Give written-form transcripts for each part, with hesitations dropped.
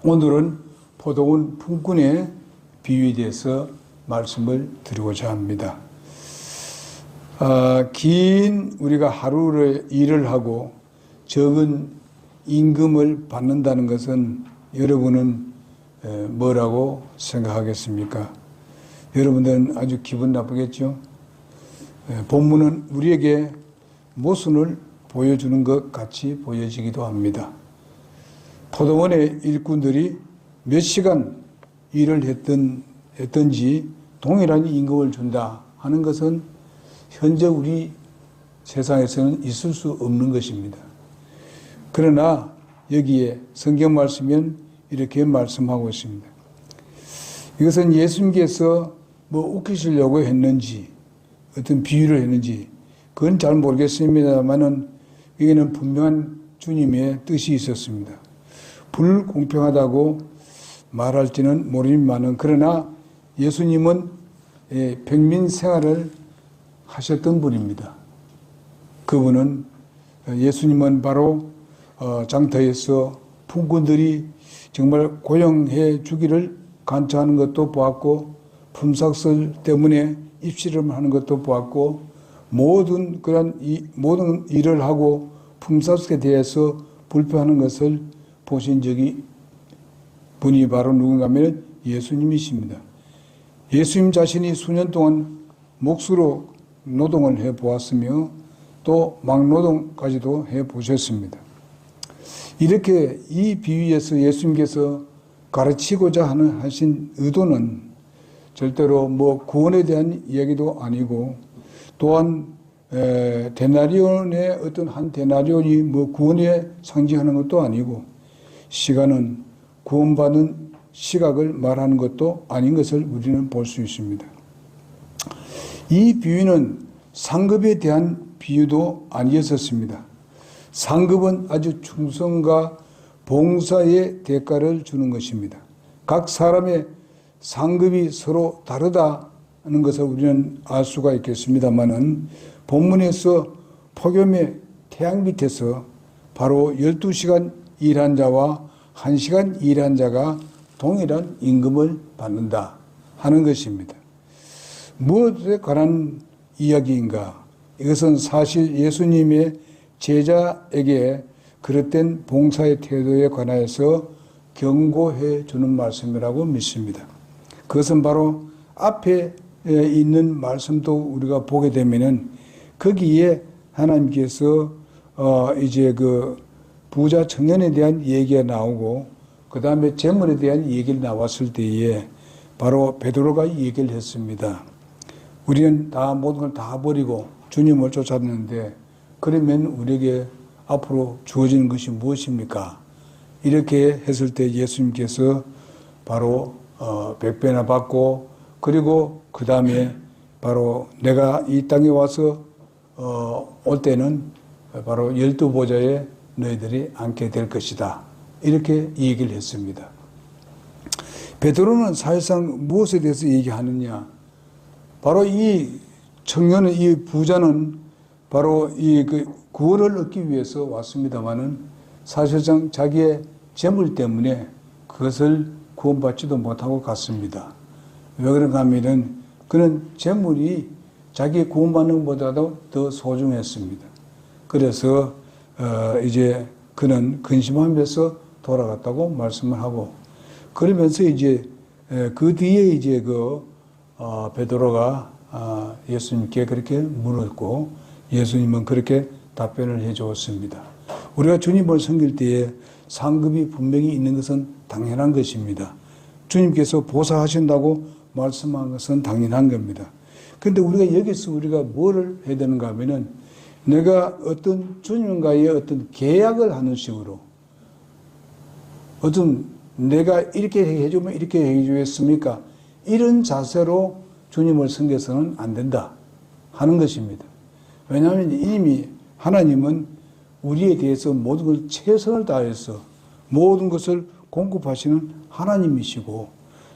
오늘은 포도원 품꾼의 비유에 대해서 말씀을 드리고자 합니다. 긴 우리가 하루를 일을 하고 적은 임금을 받는다는 것은 여러분은 뭐라고 생각하겠습니까? 여러분들은 아주 기분 나쁘겠죠? 본문은 우리에게 모순을 보여주는 것 같이 보여지기도 합니다. 포도원의 일꾼들이 몇 시간 일을 했던지 동일한 임금을 준다 하는 것은 현재 우리 세상에서는 있을 수 없는 것입니다. 그러나 여기에 성경 말씀은 이렇게 말씀하고 있습니다. 이것은 예수님께서 뭐 웃기시려고 했는지 어떤 비유를 했는지 그건 잘 모르겠습니다만은 여기는 분명한 주님의 뜻이 있었습니다. 불공평하다고 말할지는 모르지만은 그러나 예수님은 평민 생활을 하셨던 분입니다. 그분은 예수님은 바로 장터에서 품꾼들이 정말 고용해 주기를 간청하는 것도 보았고 품삯을 때문에 입시름하는 것도 보았고 모든 일을 하고 품삯에 대해서 불평하는 것을 보신 적이 분이 바로 누군가 하면 예수님이십니다. 예수님 자신이 수년 동안 몫으로 노동을 해보았으며 또 막노동까지도 해보셨습니다. 이렇게 이 비유에서 예수님께서 가르치고자 하신 의도는 절대로 뭐 구원에 대한 이야기도 아니고 또한 데나리온의 어떤 한 데나리온이 뭐 구원에 상징하는 것도 아니고 시간은 구원받는 시각을 말하는 것도 아닌 것을 우리는 볼 수 있습니다. 이 비유는 상급에 대한 비유도 아니었었습니다. 상급은 아주 충성과 봉사의 대가를 주는 것입니다. 각 사람의 상급이 서로 다르다는 것을 우리는 알 수가 있겠습니다만은 본문에서 폭염의 태양 밑에서 바로 12시간 일한 자와 1시간 일한 자가 동일한 임금을 받는다 하는 것입니다. 무엇에 관한 이야기인가? 이것은 사실 예수님의 제자에게 그릇된 봉사의 태도에 관하여서 경고해 주는 말씀이라고 믿습니다. 그것은 바로 앞에 있는 말씀도 우리가 보게 되면은 거기에 하나님께서 이제 그 부자 청년에 대한 얘기가 나오고 그 다음에 재물에 대한 얘기를 나왔을 때에 바로 베드로가 얘기를 했습니다. 우리는 다 모든 걸 다 버리고 주님을 쫓았는데 그러면 우리에게 앞으로 주어지는 것이 무엇입니까? 이렇게 했을 때 예수님께서 바로 100배나 받고 그리고 그 다음에 바로 내가 이 땅에 와서 올 때는 바로 12보좌에 너희들이 앉게 될 것이다. 이렇게 얘기를 했습니다. 베드로는 사실상 무엇에 대해서 얘기하느냐? 바로 이 청년은 이 부자는 바로 이 구원을 얻기 위해서 왔습니다만은 사실상 자기의 재물 때문에 그것을 구원받지도 못하고 갔습니다. 왜 그런가 하면은 그는 재물이 자기 구원받는 것보다도 더 소중했습니다. 그래서 이제 그는 근심하면서 돌아갔다고 말씀을 하고 그러면서 이제 그 뒤에 이제 베드로가 예수님께 그렇게 물었고 예수님은 그렇게 답변을 해 주었습니다. 우리가 주님을 섬길 때에 상급이 분명히 있는 것은 당연한 것입니다. 주님께서 보살하신다고 말씀한 것은 당연한 겁니다. 그런데 우리가 여기서 우리가 뭐를 해야 되는가 하면은 내가 어떤 주님과의 어떤 계약을 하는 식으로 어떤 내가 이렇게 해주면 이렇게 해주겠습니까? 이런 자세로 주님을 섬겨서는 안 된다 하는 것입니다. 왜냐하면 이미 하나님은 우리에 대해서 모든 걸 최선을 다해서 모든 것을 공급하시는 하나님이시고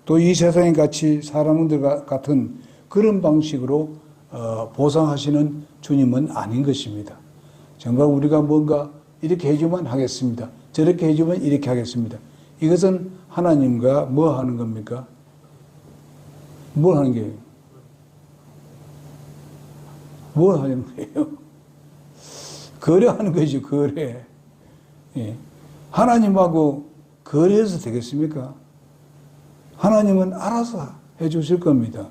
또 이 세상에 같이 사람들 같은 그런 방식으로 보상하시는 주님은 아닌 것입니다. 정말 우리가 뭔가 이렇게 해주면 하겠습니다. 저렇게 해주면 이렇게 하겠습니다. 이것은 하나님과 뭐 하는 겁니까? 뭘 하는 게요? 뭘 하는 거예요? 거래하는 거죠, 거래. 예. 하나님하고 거래해서 되겠습니까? 하나님은 알아서 해 주실 겁니다.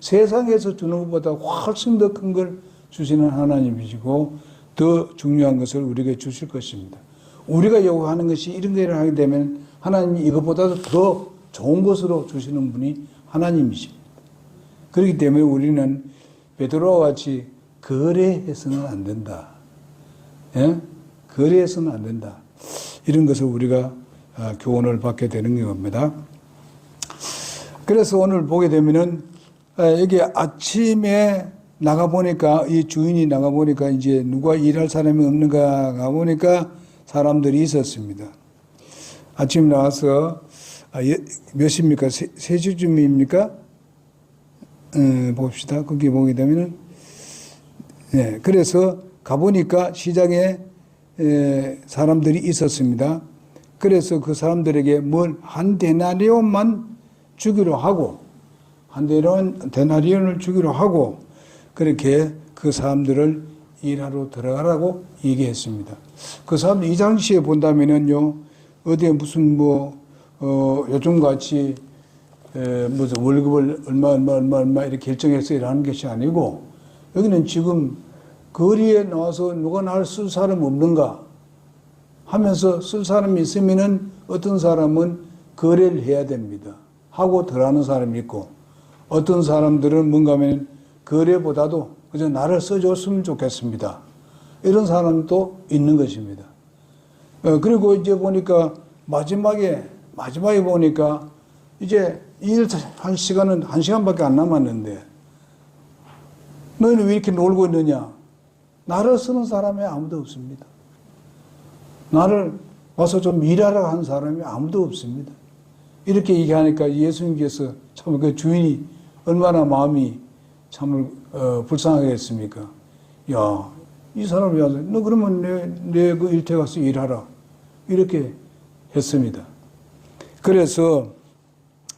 세상에서 주는 것보다 훨씬 더 큰 걸 주시는 하나님이시고 더 중요한 것을 우리에게 주실 것입니다. 우리가 요구하는 것이 이런 일을 하게 되면 하나님이 이것보다도 더 좋은 것으로 주시는 분이 하나님이십니다. 그렇기 때문에 우리는 베드로와 같이 거래해서는 안 된다. 예? 거래해서는 안 된다. 이런 것을 우리가 교훈을 받게 되는 겁니다. 그래서 오늘 보게 되면은 여기 아침에 나가보니까 이 주인이 나가보니까 이제 누가 일할 사람이 없는가 가보니까 사람들이 있었습니다. 아침 나와서 몇 시입니까? 3시쯤입니까? 봅시다. 거기 보게 되면은 네, 그래서 가보니까 시장에 사람들이 있었습니다. 그래서 그 사람들에게 뭘 한 데나리온만 주기로 하고 한 데나리온을 주기로 하고 그렇게 그 사람들을 일하러 들어가라고 얘기했습니다. 그 사람들 이 당시에 본다면은요 어디에 무슨 요즘같이 무슨 월급을 얼마 이렇게 결정해서 일하는 것이 아니고 여기는 지금 거리에 나와서 누가 나를 쓸 사람 없는가 하면서 쓸 사람이 있으면은 어떤 사람은 거래를 해야 됩니다. 하고 들어가는 사람이 있고 어떤 사람들은 뭔가 하면 거래보다도 그저 나를 써줬으면 좋겠습니다. 이런 사람도 있는 것입니다. 그리고 이제 보니까 마지막에 보니까 이제 일할 시간은 1시간밖에 안 남았는데 너희는 왜 이렇게 놀고 있느냐? 나를 쓰는 사람이 아무도 없습니다. 나를 와서 좀 일하라고 하는 사람이 아무도 없습니다. 이렇게 얘기하니까 예수님께서 참 그 주인이 얼마나 마음이 참 불쌍하게 했습니까? 야, 이 사람이 와서 너 그러면 내 그 일터에 가서 일하라. 이렇게 했습니다. 그래서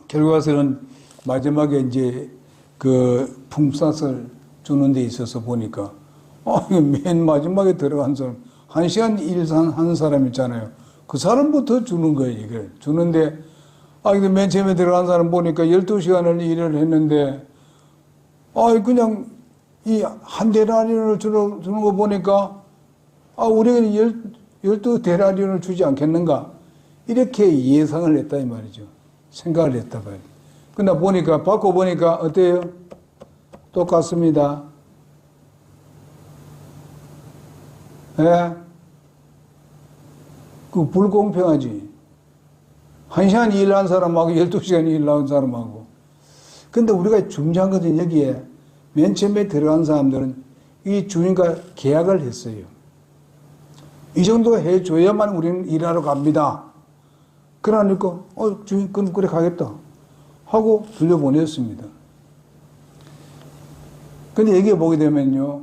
결과서는 마지막에 이제 그 품삯을 주는 데 있어서 보니까 이거 맨 마지막에 들어간 사람 1시간 일하는 사람 있잖아요. 그 사람부터 주는 거예요, 이걸. 주는데 근데 맨 처음에 들어간 사람 보니까 12시간을 일을 했는데 그냥 이 한 데나리온을 주는 거 보니까 우리는 12데나리온을 주지 않겠는가? 이렇게 예상을 했다 이 말이죠. 생각을 했다 봐요. 근데 받고 보니까 어때요? 똑같습니다. 예? 그 불공평하지. 1시간 일한 사람하고 12시간 일한 사람하고. 근데 우리가 중요한 것은 여기에 맨 처음에 들어간 사람들은 이 주인과 계약을 했어요. 이 정도 해줘야만 우리는 일하러 갑니다. 그러니까 주인 그래 가겠다 하고 돌려보냈습니다. 근데 여기에 보게 되면요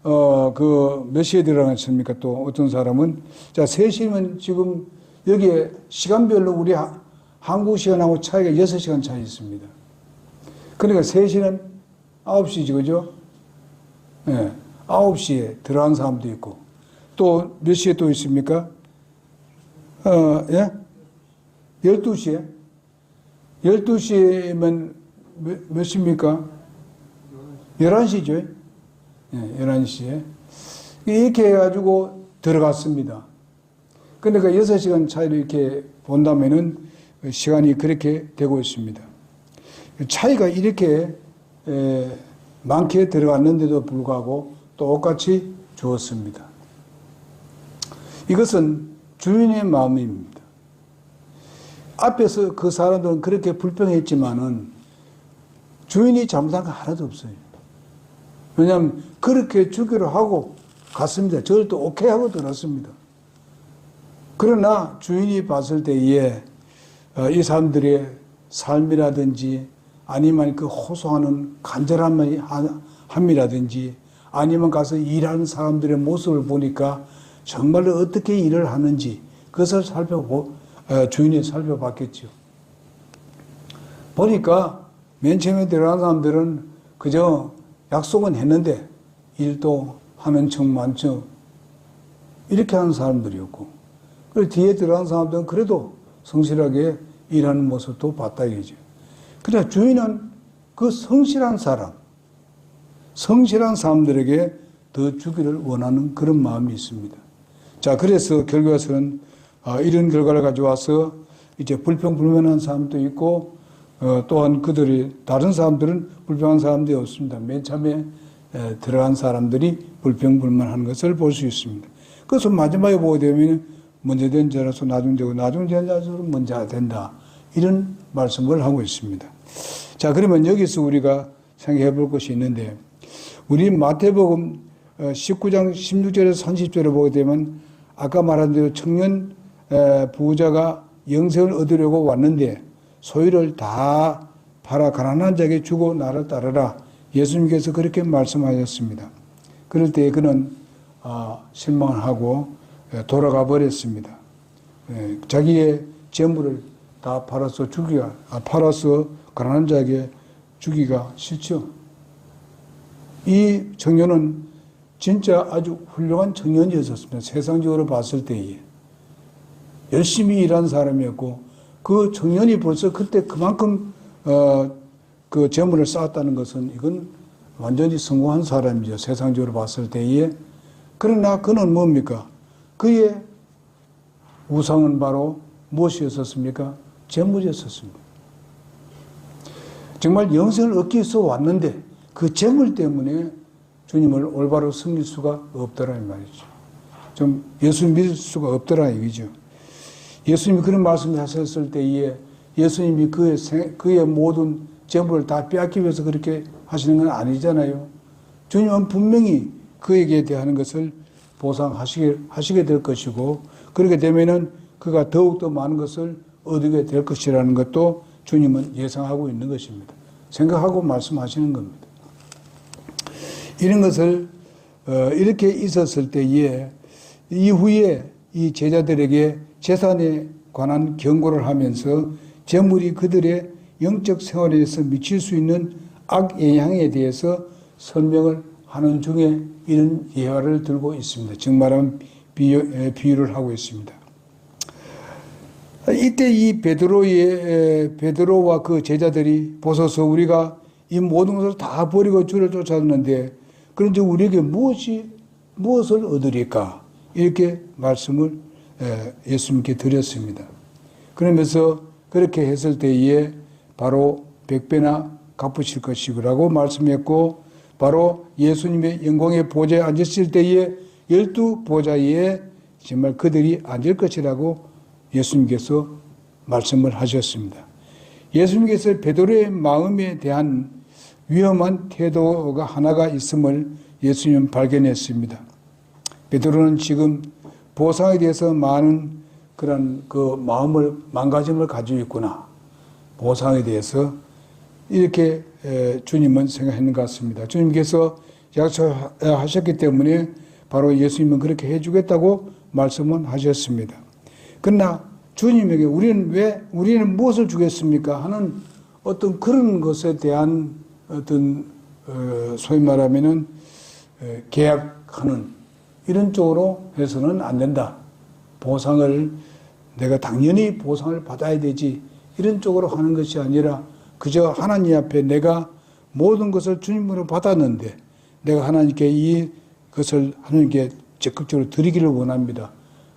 몇 시에 들어갔습니까? 또 어떤 사람은 3시면 지금 여기에 시간별로 우리 한국 시간하고 차이가 6시간 차이 있습니다. 그러니까 3시는 9시지, 그죠? 예, 9시에 들어간 사람도 있고. 또 몇 시에 또 있습니까? 12시에? 12시면 몇 시입니까? 11시죠? 예, 11시에. 이렇게 해가지고 들어갔습니다. 그러니까 6시간 차이로 이렇게 본다면은 시간이 그렇게 되고 있습니다. 차이가 이렇게 많게 들어갔는데도 불구하고 똑같이 주었습니다. 이것은 주인의 마음입니다. 앞에서 그 사람들은 그렇게 불평했지만은 주인이 잘못한 거 하나도 없어요. 왜냐하면 그렇게 주기로 하고 갔습니다. 저를 또 오케이 하고 들었습니다. 그러나 주인이 봤을 때에 이 사람들의 삶이라든지 아니면 그 호소하는 간절함이라든지 아니면 가서 일하는 사람들의 모습을 보니까 정말로 어떻게 일을 하는지 그것을 주인이 살펴봤겠죠. 보니까 맨 처음에 들어간 사람들은 그저 약속은 했는데 일도 하는 척 많죠. 이렇게 하는 사람들이었고, 그리고 뒤에 들어간 사람들은 그래도 성실하게 일하는 모습도 봤다 이거죠. 그러나 주인은 그 성실한 사람들에게 더 주기를 원하는 그런 마음이 있습니다. 자, 그래서 결과에서는 이런 결과를 가져와서 이제 불평불만한 사람도 있고, 또한 다른 사람들은 불평한 사람들이 없습니다. 맨 처음에 들어간 사람들이 불평불만한 것을 볼 수 있습니다. 그래서 마지막에 보게 되면 먼저 된 자라서 나중 되고 나중 된 자라서 먼저 된다. 이런 말씀을 하고 있습니다. 자, 그러면 여기서 우리가 생각해 볼 것이 있는데, 우리 마태복음 19장 16절에서 30절을 보게 되면 아까 말한 대로 청년 부자가 영생을 얻으려고 왔는데 소유를 다 팔아 가난한 자에게 주고 나를 따르라. 예수님께서 그렇게 말씀하셨습니다. 그럴 때 그는 실망을 하고 돌아가 버렸습니다. 자기의 재물을 다 팔아서 팔아서 가난한 자에게 주기가 싫죠. 이 청년은 진짜 아주 훌륭한 청년이었습니다. 세상적으로 봤을 때에. 열심히 일한 사람이었고, 그 청년이 벌써 그때 그만큼 그 재물을 쌓았다는 것은 이건 완전히 성공한 사람이죠. 세상적으로 봤을 때에. 그러나 그는 뭡니까? 그의 우상은 바로 무엇이었습니까? 재물이었습니다. 정말 영생을 얻기 위해서 왔는데 그 재물 때문에 주님을 올바로 섬길 수가 없더라 이 말이죠. 좀 예수님 믿을 수가 없더라 이거죠. 예수님이 그런 말씀을 하셨을 때에 예수님이 그의 모든 재물을 다 빼앗기 위해서 그렇게 하시는 건 아니잖아요. 주님은 분명히 그에게 대한 것을 보상하시게 될 것이고, 그렇게 되면은 그가 더욱더 많은 것을 얻게 될 것이라는 것도 주님은 예상하고 있는 것입니다. 생각하고 말씀하시는 겁니다. 이런 것을 이렇게 있었을 때에 이후에 이 제자들에게 재산에 관한 경고를 하면서 재물이 그들의 영적 생활에서 미칠 수 있는 악영향에 대해서 설명을 하는 중에 이런 예화를 들고 있습니다. 즉 말하면 비유를 하고 있습니다. 이때 이 베드로와 그 제자들이 보소서 우리가 이 모든 것을 다 버리고 주를 쫓았는데 그런데 우리에게 무엇을 얻으리까? 이렇게 말씀을 예수님께 드렸습니다. 그러면서 그렇게 했을 때에 바로 100배나 갚으실 것이라고 말씀했고, 바로 예수님의 영광의 보좌에 앉으실 때에 12보좌에 정말 그들이 앉을 것이라고 예수님께서 말씀을 하셨습니다. 예수님께서 베드로의 마음에 대한 위험한 태도가 하나가 있음을 예수님은 발견했습니다. 베드로는 지금 보상에 대해서 많은 그런 그 망가짐을 가지고 있구나. 보상에 대해서 이렇게 주님은 생각했는 것 같습니다. 주님께서 약속하셨기 때문에 바로 예수님은 그렇게 해주겠다고 말씀은 하셨습니다. 그러나 주님에게 우리는 무엇을 주겠습니까? 하는 어떤 그런 것에 대한 어떤 소위 말하면은 계약하는 이런 쪽으로 해서는 안 된다. 내가 당연히 보상을 받아야 되지. 이런 쪽으로 하는 것이 아니라 그저 하나님 앞에 내가 모든 것을 주님으로 받았는데 내가 하나님께 이것을 하나님께 적극적으로 드리기를 원합니다.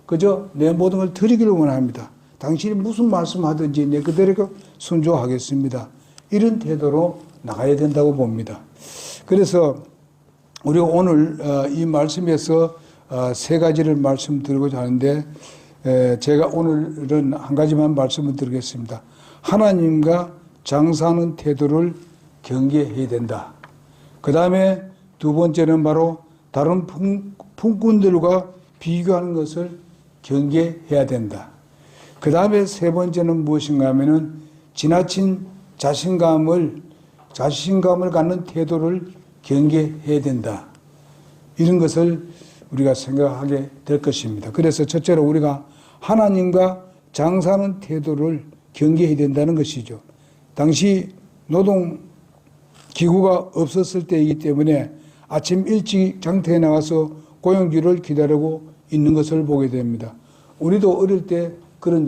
그저 내 모든 걸 드리기를 원합니다. 당신이 무슨 말씀하든지 내 그대로 순종하겠습니다. 이런 태도로 나가야 된다고 봅니다. 그래서 우리가 오늘 이 말씀에서 세 가지를 말씀드리고자 하는데 제가 오늘은 한 가지만 말씀을 드리겠습니다. 하나님과 장사하는 태도를 경계해야 된다. 그 다음에 두 번째는 바로 다른 품꾼들과 비교하는 것을 경계해야 된다. 그 다음에 세 번째는 무엇인가 하면은 지나친 자신감을 갖는 태도를 경계해야 된다. 이런 것을 우리가 생각하게 될 것입니다. 그래서 첫째로 우리가 하나님과 장사하는 태도를 경계해야 된다는 것이죠. 당시 노동기구가 없었을 때이기 때문에 아침 일찍 장터에 나가서 고용주를 기다리고 있는 것을 보게 됩니다. 우리도 어릴 때 그런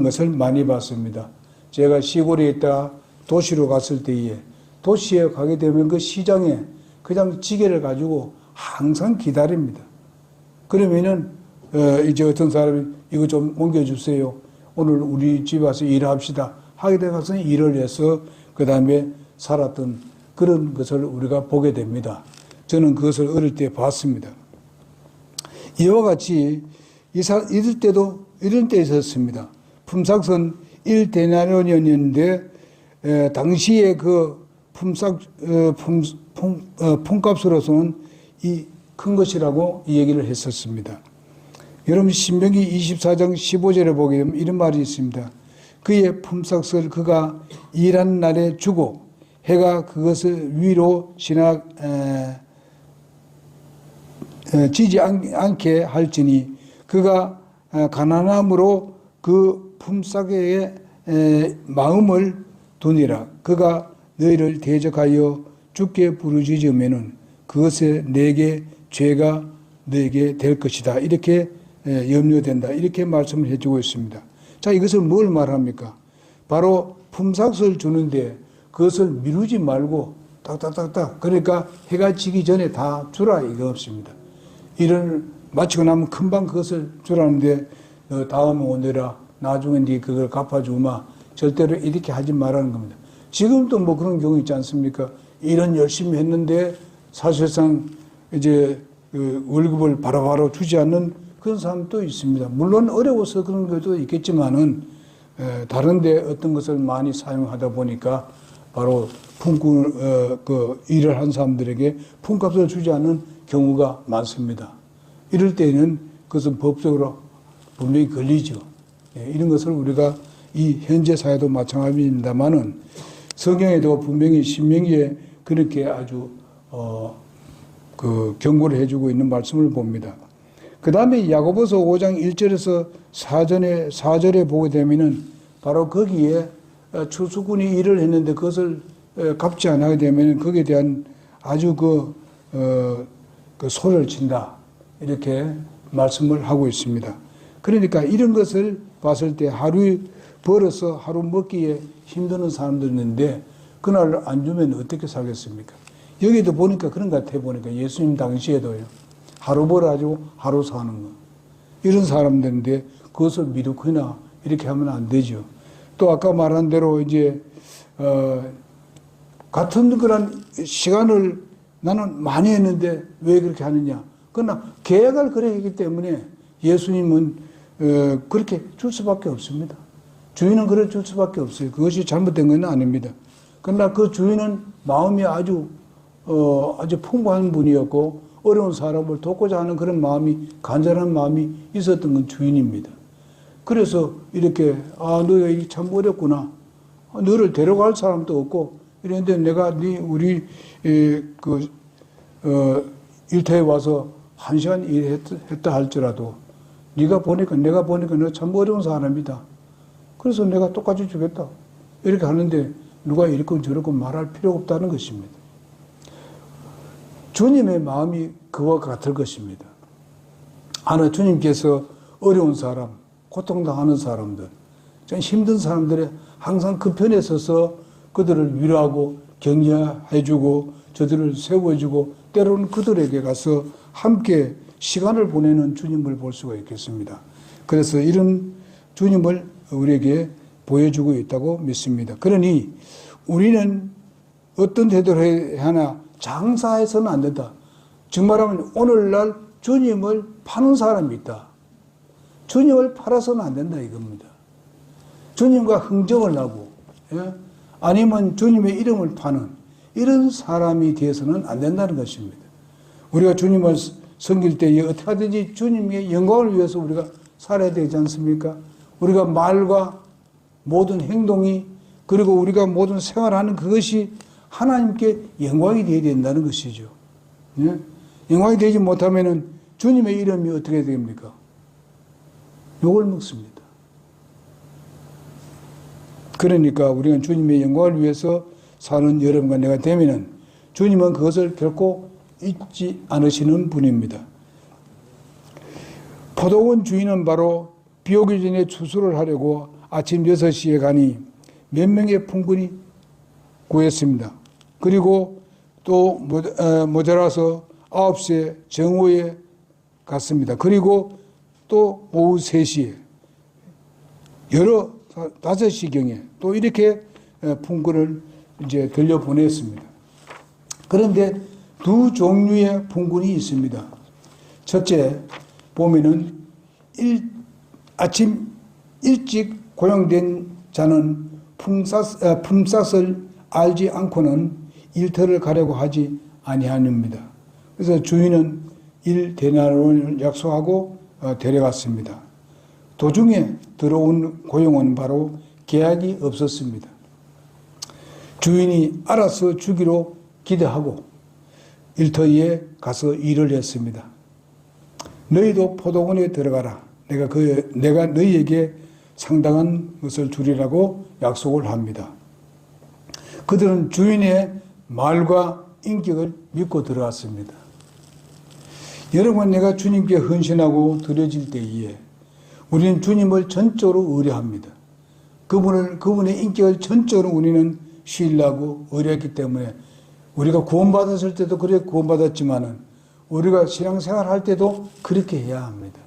것을 많이 봤습니다. 제가 시골에 있다 도시로 갔을 때에 도시에 가게 되면 그 시장에 그냥 지게를 가지고 항상 기다립니다. 그러면은 이제 어떤 사람이 이거 좀 옮겨주세요. 오늘 우리 집에 와서 일합시다. 하게 되어서 일을 해서 그 다음에 살았던 그런 것을 우리가 보게 됩니다. 저는 그것을 어릴 때 봤습니다. 이와 같이 이럴 때도 이런 때 있었습니다. 품삯은 1데나리온이었는데 당시에 그 품값으로서는 이 큰 것이라고 이 얘기를 했었습니다. 여러분 신명기 24장 15절에 보게 되면 이런 말이 있습니다. 그의 품삯을 그가 일하는 날에 주고 해가 그것을 위로 지지 않게 할지니 그가 가난함으로 그 품삯에 마음을 두니라. 그가 너희를 대적하여 죽게 부르짖으면은 그것에 내게 죄가 너에게 될 것이다. 이렇게 염려된다. 이렇게 말씀을 해주고 있습니다. 자, 이것을 뭘 말합니까? 바로 품삯을 주는데 그것을 미루지 말고 딱딱딱딱 그러니까 해가 지기 전에 다 주라 이거 없습니다. 일을 마치고 나면 금방 그것을 주라는데 다음에 오너라 나중에 네 그걸 갚아주마 절대로 이렇게 하지 말라는 겁니다. 지금도 뭐 그런 경우 있지 않습니까? 일은 열심히 했는데 사실상 이제 그 월급을 바로바로 주지 않는 그런 사람도 있습니다. 물론 어려워서 그런 것도 있겠지만은 다른데 어떤 것을 많이 사용하다 보니까 바로 일을 한 사람들에게 품값을 주지 않는 경우가 많습니다. 이럴 때는 그것은 법적으로 분명히 걸리죠. 이런 것을 우리가 이 현재 사회도 마찬가지입니다만은 성경에도 분명히 신명기에 그렇게 아주 경고를 해주고 있는 말씀을 봅니다. 그 다음에 야고보서 5장 1절에서 4절에 보게 되면은 바로 거기에 추수꾼이 일을 했는데 그것을 갚지 않게 되면 거기에 대한 아주 그 소를 친다. 이렇게 말씀을 하고 있습니다. 그러니까 이런 것을 봤을 때 하루 벌어서 하루 먹기에 힘드는 사람들 있는데 그날 안 주면 어떻게 살겠습니까? 여기도 보니까 그런 것 같아 보니까 예수님 당시에도요. 하루 벌어가지고 하루 사는 거. 이런 사람들인데 그것을 미루거나 이렇게 하면 안 되죠. 또 아까 말한 대로 이제 같은 그런 시간을 나는 많이 했는데 왜 그렇게 하느냐. 그러나 계약을 그래 했기 때문에 예수님은 그렇게 줄 수밖에 없습니다. 주인은 그래 줄 수밖에 없어요. 그것이 잘못된 건 아닙니다. 그러나 그 주인은 마음이 아주 풍부한 분이었고 어려운 사람을 돕고자 하는 그런 마음이 간절한 마음이 있었던 건 주인입니다. 그래서 이렇게 너희가 이게 참 어렵구나. 너를 데려갈 사람도 없고 이랬는데 내가 우리 일터에 와서 1시간 일했다 할지라도 내가 보니까 너 참 어려운 사람이다. 그래서 내가 똑같이 주겠다. 이렇게 하는데 누가 이렇건 저렇건 말할 필요가 없다는 것입니다. 주님의 마음이 그와 같을 것입니다. 주님께서 어려운 사람, 고통당하는 사람들, 좀 힘든 사람들의 항상 그 편에 서서 그들을 위로하고 격려해주고 저들을 세워주고 때로는 그들에게 가서 함께 시간을 보내는 주님을 볼 수가 있겠습니다. 그래서 이런 주님을 우리에게 보여주고 있다고 믿습니다. 그러니 우리는 어떤 태도를 해야 하나 장사해서는 안 된다. 정말하면 오늘날 주님을 파는 사람이 있다. 주님을 팔아서는 안 된다 이겁니다. 주님과 흥정을 하고 아니면 주님의 이름을 파는 이런 사람이 되어서는 안 된다는 것입니다. 우리가 주님을 섬길 때에 어떻게 하든지 주님의 영광을 위해서 우리가 살아야 되지 않습니까? 우리가 말과 모든 행동이 그리고 우리가 모든 생활하는 그것이 하나님께 영광이 되어야 된다는 것이죠. 예? 영광이 되지 못하면은 주님의 이름이 어떻게 됩니까? 욕을 먹습니다. 그러니까 우리가 주님의 영광을 위해서 사는 여러분과 내가 되면은 주님은 그것을 결코 잊지 않으시는 분입니다. 포도원 주인은 바로 비 오기 전에 추수를 하려고 아침 6시에 가니 몇 명의 품꾼이 구했습니다. 그리고 또 모자라서 9시에 정오에 갔습니다. 그리고 또 오후 3시에 5시경에 또 이렇게 품꾼을 이제 들려보냈습니다. 그런데 두 종류의 품꾼이 있습니다. 첫째 보면은 아침 일찍 고용된 자는 품삯을 알지 않고는 일터를 가려고 하지 아니합니다. 그래서 주인은 1데나리온을 약속하고 데려갔습니다. 도중에 들어온 고용은 바로 계약이 없었습니다. 주인이 알아서 주기로 기대하고 일터에 가서 일을 했습니다. 너희도 포도원에 들어가라. 내가 너희에게 상당한 것을 주리라고 약속을 합니다. 그들은 주인의 말과 인격을 믿고 들어갔습니다. 여러분, 내가 주님께 헌신하고 드려질 때에 우리는 주님을 전적으로 의뢰합니다. 그분의 인격을 전적으로 우리는 신뢰하고 의뢰했기 때문에 우리가 구원받았을 때도 그래 구원받았지만은 우리가 신앙생활 할 때도 그렇게 해야 합니다.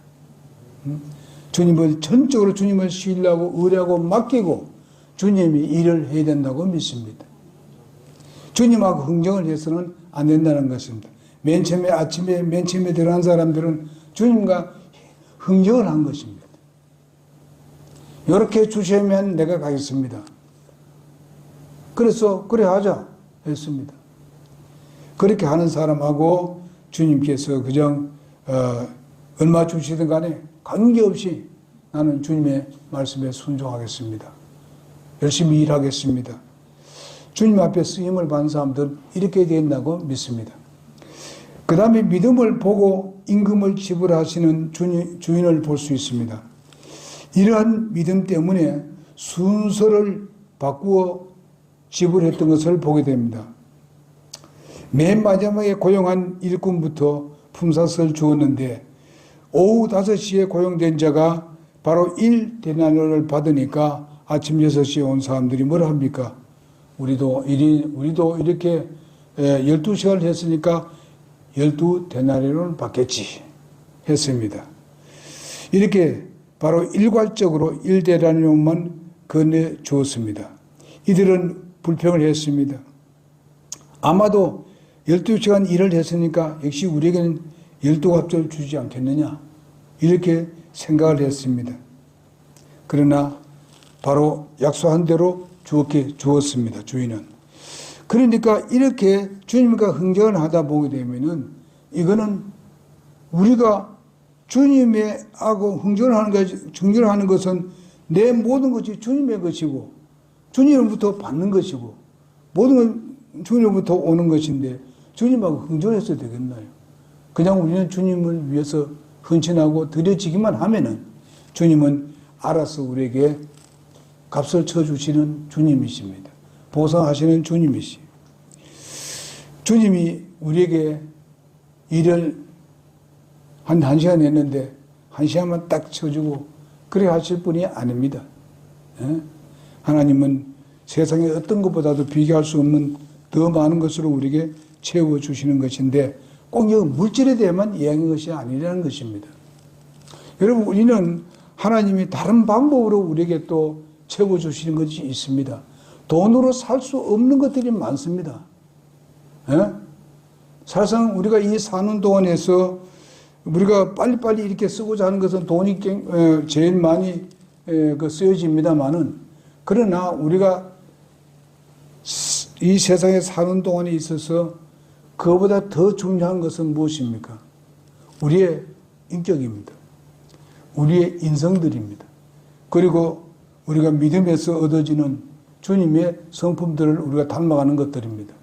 주님을 전적으로 주님을 신뢰하고 의뢰하고 맡기고 주님이 일을 해야 된다고 믿습니다. 주님하고 흥정을 해서는 안 된다는 것입니다. 맨 처음에 아침에 맨 처음에 들어간 사람들은 주님과 흥정을 한 것입니다. 이렇게 주시면 내가 가겠습니다. 그래서 그래 하자 했습니다. 그렇게 하는 사람하고 주님께서 그냥 얼마 주시든 간에 관계없이 나는 주님의 말씀에 순종하겠습니다. 열심히 일하겠습니다. 주님 앞에 쓰임을 받는 사람들은 이렇게 된다고 믿습니다. 그 다음에 믿음을 보고 임금을 지불하시는 주인을 볼 수 있습니다. 이러한 믿음 때문에 순서를 바꾸어 지불했던 것을 보게 됩니다. 맨 마지막에 고용한 일꾼부터 품삯을 주었는데 오후 5시에 고용된 자가 바로 1데나리온을 받으니까 아침 6시에 온 사람들이 뭐라 합니까? 우리도 이렇게 12시간을 했으니까 12데나리온을 받겠지 했습니다. 이렇게 바로 일괄적으로 1데나리온만 건네주었습니다. 이들은 불평을 했습니다. 아마도 12시간 일을 했으니까 역시 우리에게는 12갑절을 주지 않겠느냐 이렇게 생각을 했습니다. 그러나 바로 약속한 대로 주었습니다. 주인은. 그러니까 이렇게 주님과 흥정을 하다 보게 되면은 이거는 우리가 주님의 하고 흥정을 하는 것은 내 모든 것이 주님의 것이고 주님으로부터 받는 것이고 모든 건 주님으로부터 오는 것인데 주님하고 흥정했어야 되겠나요? 그냥 우리는 주님을 위해서 헌신하고 드려지기만 하면은 주님은 알아서 우리에게 값을 쳐주시는 주님이십니다. 보상하시는 주님이시. 주님이 우리에게 일을 한 1시간 했는데 1시간만 딱 쳐주고 그래 하실 분이 아닙니다. 하나님은 세상의 어떤 것보다도 비교할 수 없는 더 많은 것으로 우리에게 채워주시는 것인데 꼭 여기 물질에 대해만 이야기한 것이 아니라는 것입니다. 여러분, 우리는 하나님이 다른 방법으로 우리에게 또 채워주시는 것이 있습니다. 돈으로 살 수 없는 것들이 많습니다. 사실상 우리가 이 사는 동안에서 우리가 빨리빨리 이렇게 쓰고자 하는 것은 돈이 제일 많이 쓰여집니다만은 그러나 우리가 이 세상에 사는 동안에 있어서 그보다 더 중요한 것은 무엇입니까? 우리의 인격입니다. 우리의 인성들입니다. 그리고 우리가 믿음에서 얻어지는 주님의 성품들을 우리가 닮아가는 것들입니다.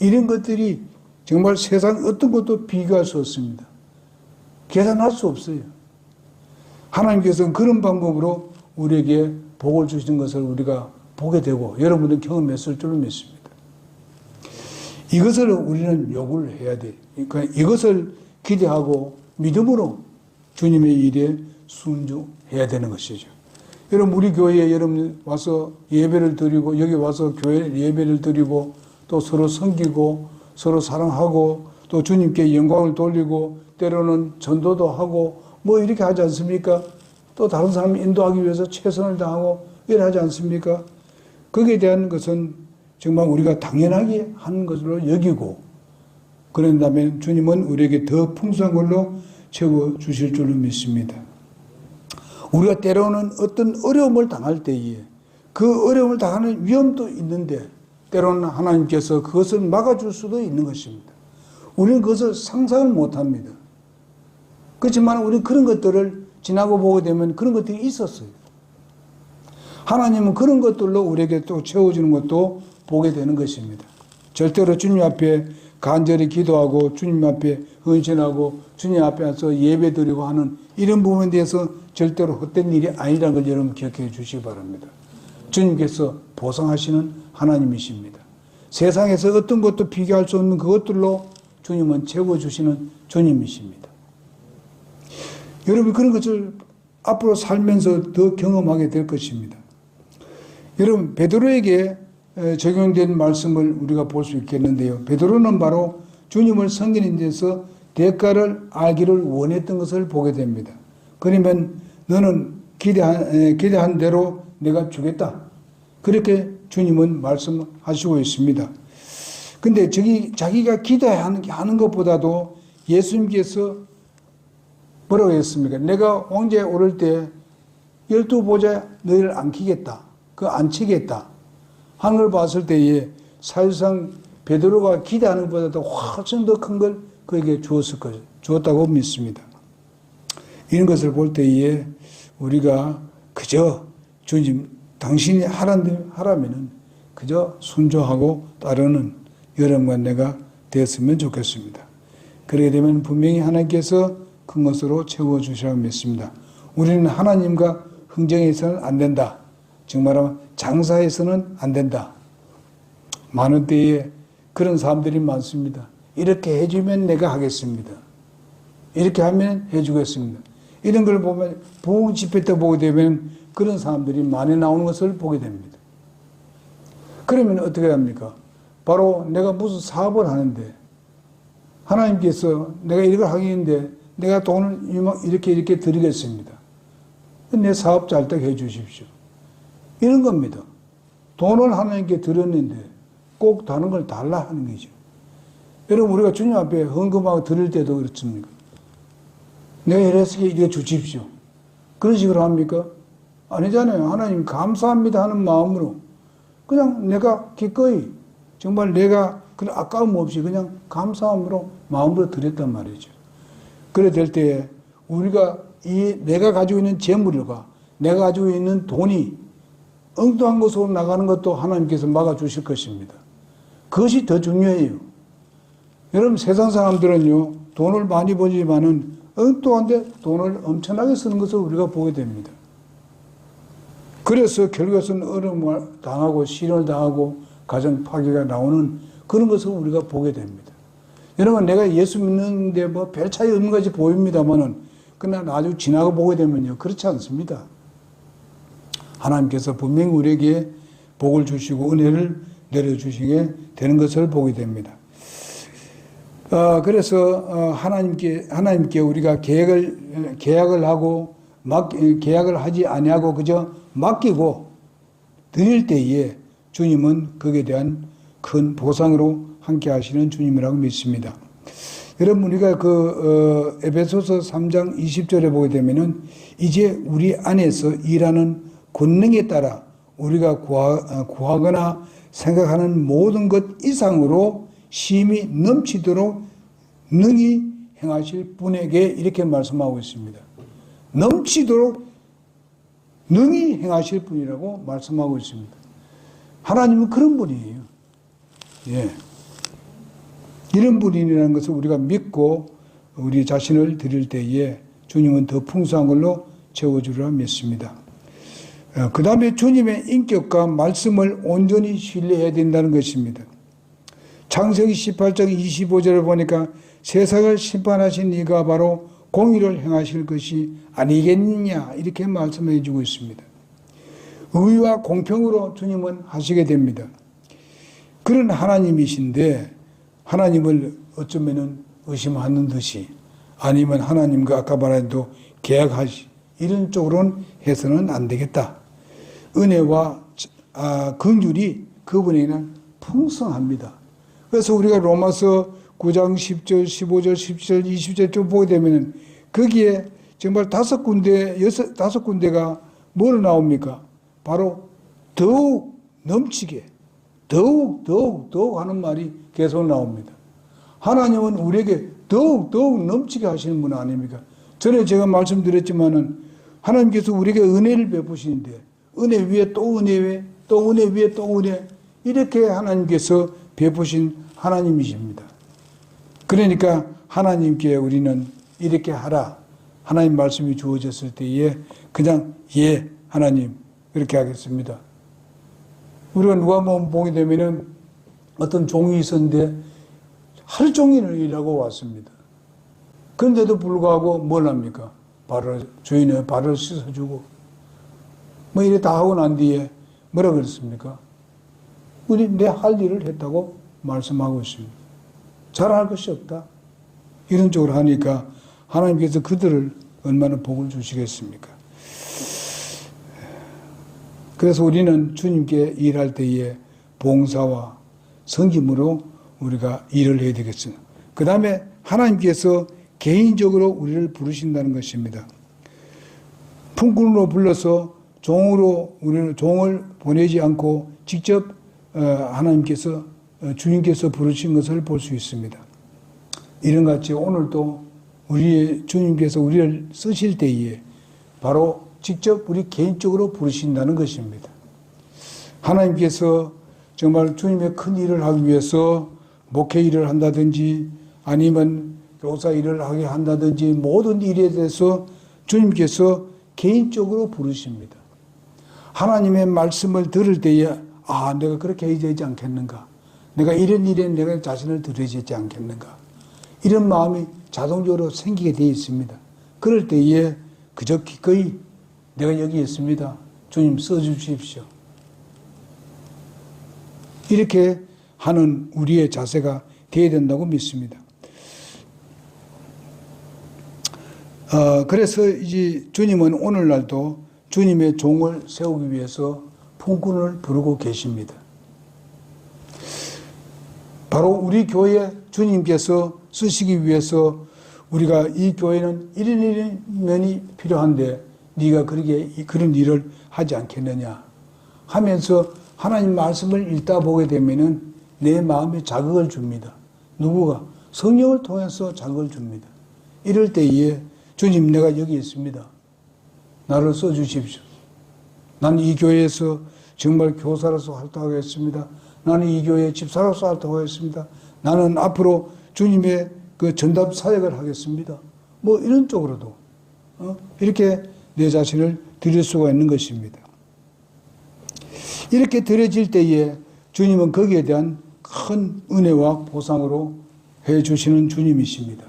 이런 것들이 정말 세상 어떤 것도 비교할 수 없습니다. 계산할 수 없어요. 하나님께서는 그런 방법으로 우리에게 복을 주시는 것을 우리가 보게 되고 여러분들 경험했을 줄로 믿습니다. 이것을 우리는 요구를 해야 돼. 그러니까 이것을 기대하고 믿음으로 주님의 일에 순종해야 되는 것이죠. 여러분 우리 교회에 여러분 와서 예배를 드리고 여기 와서 교회 예배를 드리고 또 서로 섬기고 서로 사랑하고 또 주님께 영광을 돌리고 때로는 전도도 하고 뭐 이렇게 하지 않습니까? 또 다른 사람 인도하기 위해서 최선을 다하고 이래 하지 않습니까? 거기에 대한 것은 정말 우리가 당연하게 하는 것으로 여기고 그런다면 주님은 우리에게 더 풍성한 걸로 채워주실 줄로 믿습니다. 우리가 때로는 어떤 어려움을 당할 때에 그 어려움을 당하는 위험도 있는데 때로는 하나님께서 그것을 막아줄 수도 있는 것입니다. 우리는 그것을 상상을 못합니다. 그렇지만 우리는 그런 것들을 지나고 보게 되면 그런 것들이 있었어요. 하나님은 그런 것들로 우리에게 또 채워주는 것도 보게 되는 것입니다. 절대로 주님 앞에 간절히 기도하고 주님 앞에 헌신하고 주님 앞에서 예배드리고 하는 이런 부분에 대해서 절대로 헛된 일이 아니라는 걸 여러분 기억해 주시기 바랍니다. 주님께서 보상하시는 하나님이십니다. 세상에서 어떤 것도 비교할 수 없는 그것들로 주님은 채워주시는 주님이십니다. 여러분 그런 것을 앞으로 살면서 더 경험하게 될 것입니다. 여러분 베드로에게 적용된 말씀을 우리가 볼 수 있겠는데요. 베드로는 바로 주님을 섬기는 데서 대가를 알기를 원했던 것을 보게 됩니다. 그러면 너는 기대한 대로 내가 주겠다. 그렇게 주님은 말씀하시고 있습니다. 근데 자기가 기대하는 것보다도 예수님께서 뭐라고 했습니까? 내가 왕좌에 오를 때 12보좌 너희를 안기겠다. 안 치겠다. 하는 걸 봤을 때에 사실상 베드로가 기대하는 것보다도 훨씬 더 큰 걸 그에게 주었다고 믿습니다. 이런 것을 볼 때에 우리가 그저 주님 당신이 하라면은 그저 순종하고 따르는 여러분과 내가 되었으면 좋겠습니다. 그렇게 되면 분명히 하나님께서 큰 것으로 채워주시라고 믿습니다. 우리는 하나님과 흥정해서는 안 된다. 즉 말하면 장사해서는 안 된다. 많은 때에 그런 사람들이 많습니다. 이렇게 해주면 내가 하겠습니다. 이렇게 하면 해주겠습니다. 이런 걸 보면 부흥 집회 때 보게 되면 그런 사람들이 많이 나오는 것을 보게 됩니다. 그러면 어떻게 합니까? 바로 내가 무슨 사업을 하는데 하나님께서 내가 이걸 하겠는데 내가 돈을 이렇게 드리겠습니다. 내 사업 잘 되게 해 주십시오. 이런 겁니다. 돈을 하나님께 드렸는데 꼭 다른 걸 달라 하는 거죠. 여러분 우리가 주님 앞에 헌금하고 드릴 때도 그렇습니까? 내가 이래 주십시오. 그런 식으로 합니까? 아니잖아요. 하나님 감사합니다 하는 마음으로 그냥 내가 기꺼이 정말 내가 그런 아까움 없이 그냥 감사함으로 마음으로 드렸단 말이죠. 그래 될 때에 우리가 내가 가지고 있는 재물과 내가 가지고 있는 돈이 엉뚱한 것으로 나가는 것도 하나님께서 막아주실 것입니다. 그것이 더 중요해요. 여러분 세상 사람들은요 돈을 많이 버지만은 엉뚱한데 돈을 엄청나게 쓰는 것을 우리가 보게 됩니다. 그래서 결국에는 어려움을 당하고 시련을 당하고 가정 파괴가 나오는 그런 것을 우리가 보게 됩니다. 여러분 내가 예수 믿는데 뭐 별 차이 없는 것이 보입니다만은 그러나 나중에 지나고 보게 되면요 그렇지 않습니다. 하나님께서 분명히 우리에게 복을 주시고 은혜를 내려주시게 되는 것을 보게 됩니다. 그래서 하나님께 우리가 계약을 하고 계약을 하지 아니하고 그저 맡기고 드릴 때에 주님은 거기에 대한 큰 보상으로 함께 하시는 주님이라고 믿습니다. 여러분 우리가 에베소서 3장 20절에 보게 되면은 이제 우리 안에서 일하는 권능에 따라 우리가 구하거나 생각하는 모든 것 이상으로 심히 넘치도록 능히 행하실 분에게 이렇게 말씀하고 있습니다. 넘치도록 능히 행하실 분이라고 말씀하고 있습니다. 하나님은 그런 분이에요. 예. 이런 분이라는 것을 우리가 믿고 우리 자신을 드릴 때에 주님은 더 풍성한 걸로 채워주리라 믿습니다. 그 다음에 주님의 인격과 말씀을 온전히 신뢰해야 된다는 것입니다. 창세기 18장 25절을 보니까 세상을 심판하신 이가 바로 공의를 행하실 것이 아니겠느냐 이렇게 말씀해 주고 있습니다. 의와 공평으로 주님은 하시게 됩니다. 그런 하나님이신데 하나님을 어쩌면 의심하는 듯이 아니면 하나님과 아까 말한 대로 계약하시 이런 쪽으로는 해서는 안 되겠다. 은혜와 긍휼이 그분에게는 풍성합니다. 그래서 우리가 로마서 9장 10절, 15절, 17절, 20절 좀 보게 되면 거기에 정말 다섯 군데가 뭘 나옵니까? 바로 더욱 넘치게, 더욱 하는 말이 계속 나옵니다. 하나님은 우리에게 더욱 넘치게 하시는 분 아닙니까? 전에 제가 말씀드렸지만은 하나님께서 우리에게 은혜를 베푸시는데 은혜 위에 또 은혜 위에 또 은혜 위에 또 은혜 이렇게 하나님께서 베푸신 하나님이십니다. 그러니까 하나님께 우리는 이렇게 하라. 하나님 말씀이 주어졌을 때에 그냥 예 하나님 그렇게 하겠습니다. 우리가 누가복음 보게 되면은 어떤 종이 있었는데 하루 종일 일하고 왔습니다. 그런데도 불구하고 뭘 합니까? 주인의 발을 씻어주고 뭐 이래 다 하고 난 뒤에 뭐라 그랬습니까? 우리 내 할 일을 했다고 말씀하고 있습니다. 잘할 것이 없다. 이런 쪽으로 하니까 하나님께서 그들을 얼마나 복을 주시겠습니까? 그래서 우리는 주님께 일할 때에 봉사와 섬김으로 우리가 일을 해야 되겠습니다. 그 다음에 하나님께서 개인적으로 우리를 부르신다는 것입니다. 품꾼으로 불러서 종으로 우리는 종을 보내지 않고 직접 하나님께서 주님께서 부르신 것을 볼 수 있습니다. 이런 같이 오늘도 우리의 주님께서 우리를 쓰실 때에 바로 직접 우리 개인적으로 부르신다는 것입니다. 하나님께서 정말 주님의 큰 일을 하기 위해서 목회 일을 한다든지 아니면 교사 일을 하게 한다든지 모든 일에 대해서 주님께서 개인적으로 부르십니다. 하나님의 말씀을 들을 때에 내가 그렇게 해야 되지 않겠는가? 내가 이런 일에 내가 자신을 드려야 되지 않겠는가? 이런 마음이 자동적으로 생기게 되어 있습니다. 그럴 때에 그저 기꺼이 내가 여기 있습니다. 주님 써주십시오. 이렇게 하는 우리의 자세가 되어야 된다고 믿습니다. 그래서 이제 주님은 오늘날도 주님의 종을 세우기 위해서 품꾼을 부르고 계십니다. 바로 우리 교회 주님께서 쓰시기 위해서 우리가 이 교회는 이런 면이 필요한데 네가 그런 일을 하지 않겠느냐 하면서 하나님 말씀을 읽다 보게 되면은 내 마음에 자극을 줍니다. 누구가? 성령을 통해서 자극을 줍니다. 이럴 때에 주님 내가 여기 있습니다. 나를 써주십시오. 나는 이 교회에서 정말 교사로서 활동하겠습니다. 나는 이 교회의 집사로서 활동하겠습니다. 나는 앞으로 주님의 그 전답 사역을 하겠습니다. 뭐 이런 쪽으로도 이렇게 내 자신을 드릴 수가 있는 것입니다. 이렇게 드려질 때에 주님은 거기에 대한 큰 은혜와 보상으로 해주시는 주님이십니다.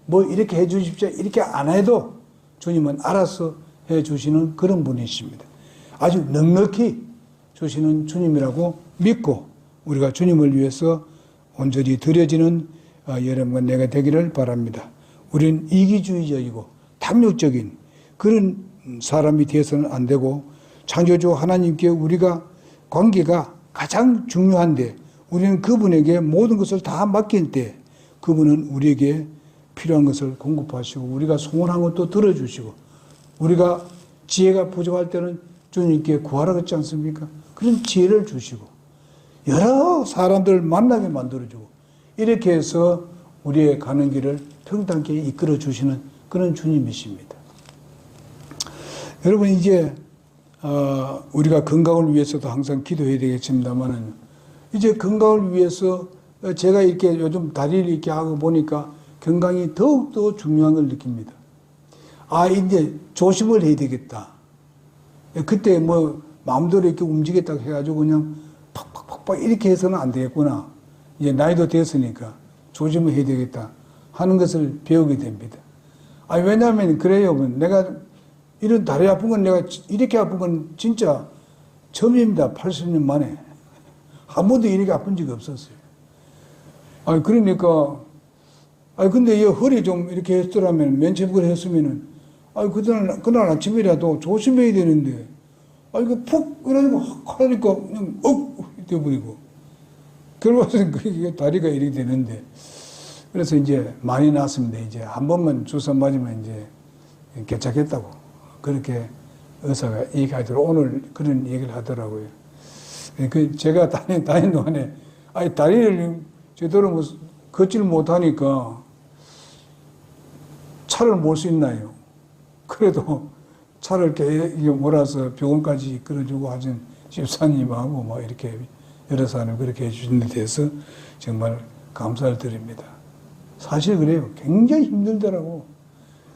뭐 이렇게 해주십시오. 이렇게 안 해도 주님은 알아서 해주시는 그런 분이십니다. 아주 넉넉히 주시는 주님이라고 믿고 우리가 주님을 위해서 온전히 드려지는 여러분과 내가 되기를 바랍니다. 우리는 이기주의적이고 탐욕적인 그런 사람이 되어서는 안 되고 창조주 하나님께 우리가 관계가 가장 중요한데 우리는 그분에게 모든 것을 다 맡길 때 그분은 우리에게 필요한 것을 공급하시고 우리가 소원한 것도 들어주시고 우리가 지혜가 부족할 때는 주님께 구하라 그랬지 않습니까? 그런 지혜를 주시고 여러 사람들을 만나게 만들어주고 이렇게 해서 우리의 가는 길을 평탄하게 이끌어 주시는 그런 주님이십니다. 여러분 이제 우리가 건강을 위해서도 항상 기도해야 되겠습니다만은 이제 건강을 위해서 제가 이렇게 요즘 다리를 이렇게 하고 보니까 건강이 더욱더 중요한 걸 느낍니다. 이제 조심을 해야 되겠다. 그때 뭐 마음대로 이렇게 움직였다고 해가지고 그냥 팍팍팍팍 이렇게 해서는 안 되겠구나. 이제 나이도 됐으니까 조심을 해야 되겠다 하는 것을 배우게 됩니다. 왜냐하면 그래요. 내가 이런 다리 아픈 건 내가 이렇게 아픈 건 진짜 처음입니다. 80년 만에. 한 번도 이렇게 아픈 적이 없었어요. 그러니까, 근데 이 허리 좀 이렇게 했더라면, 면체부를 했으면은, 그날 아침이라도 조심해야 되는데, 이거 푹, 이러니까 확 하니까 그냥, 돼버리고. 그러고서 그게 다리가 이렇게 되는데, 그래서 이제 많이 났습니다. 이제 한 번만 주사 맞으면 이제 괜찮겠다고. 그렇게 의사가 얘기하더라고요. 오늘 그런 얘기를 하더라고요. 제가 다니는 동안에, 다리를 제대로 뭐 걷지를 못하니까 차를 몰 수 있나요? 그래도 차를 이렇게 몰아서 병원까지 이끌어주고 하신 집사님하고 뭐 이렇게 여러 사람이 그렇게 해주신 데 대해서 정말 감사를 드립니다. 사실 그래요. 굉장히 힘들더라고.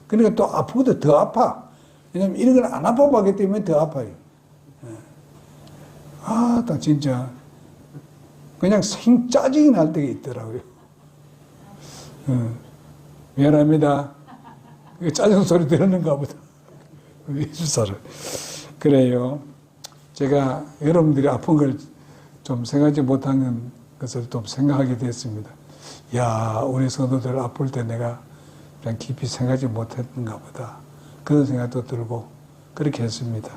그러니까 또 아프고도 더 아파. 왜냐면 이런 걸 안 아파봤기 때문에 더 아파요. 딱 진짜 그냥 생짜증이 날 때가 있더라고요. 미안합니다. 짜증 소리 들었는가 보다. 주사를. 그래요. 제가 여러분들이 아픈 걸 좀 생각하지 못하는 것을 좀 생각하게 됐습니다. 우리 성도들 아플 때 내가 그냥 깊이 생각하지 못했는가 보다. 그런 생각도 들고 그렇게 했습니다.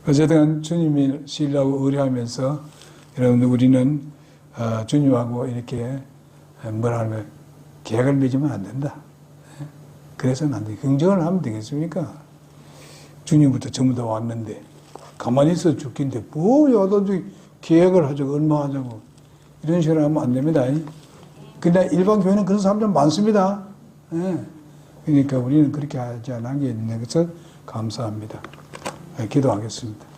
어쨌든 주님이 신뢰하고 의뢰하면서 여러분들 우리는 주님하고 이렇게 계약을 맺으면 안 된다. 그래서는 안 돼. 긍정을 하면 되겠습니까? 주님부터 전부 다 왔는데 가만히 있어 죽긴데 나도 계약을 하자고 얼마 하자고 이런 식으로 하면 안 됩니다. 근데 일반 교회는 그런 사람들 많습니다. 그러니까 우리는 그렇게 하지 않은 게 있는 것을 감사합니다. 기도하겠습니다.